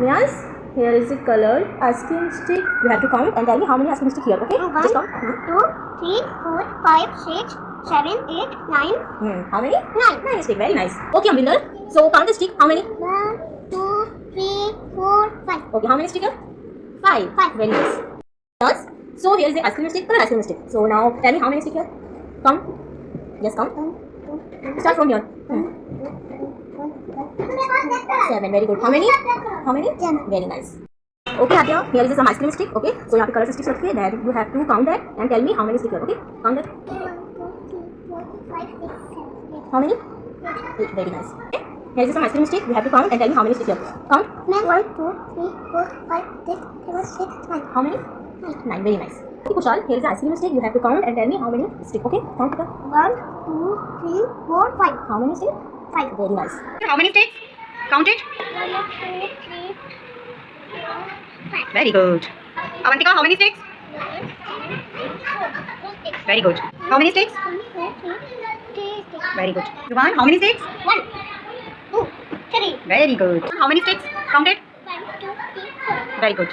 Yes, here is a colored ice cream stick. You have to count and tell me how many ice cream stick here. Okay? Just count. 2, 3, 4, 5, 6, 7, 8, 9. How many? 9 stick. Very nice. Okay, Amrinder. So count the stick. How many? 1, 2, 3, 4, 5. Okay, how many stick here? 5. Very nice. Yes. So here is the ice cream stick, colored ice cream stick. So now tell me how many stick here? Count. Yes, count. Start from here. 7. Very good. How many? How many? 10. Very nice. Okay, Adya, here is some ice cream stick. Okay, so you have to color sticks. Okay, then you have to count that and tell me how many stick here. Okay, count that. 1, 2, 3, 4, 5, 6, 7, 8. How many? 8. Very nice. Okay, here is some ice cream stick. You have to count and tell me how many stick here. Count. 1, 2, 3, 4, 5, 6, 7, 8, 9. How many? 9. Very nice. Okay, Kushal, here is the ice cream stick. You have to count and tell me how many stick. Okay, count it. 1, 2, 3, 4, 5. How many stick? 5. Very nice. How many sticks? Count it. 1, 2, 3, 4, 5. Very good. Avantika, how many sticks? Very good. How many sticks? 1, 2, 3, 6. Very good. Yuvan, how many sticks? 1, 2, 3. Very good. How many sticks? Count it. 1, 2, 3, 4. Very good.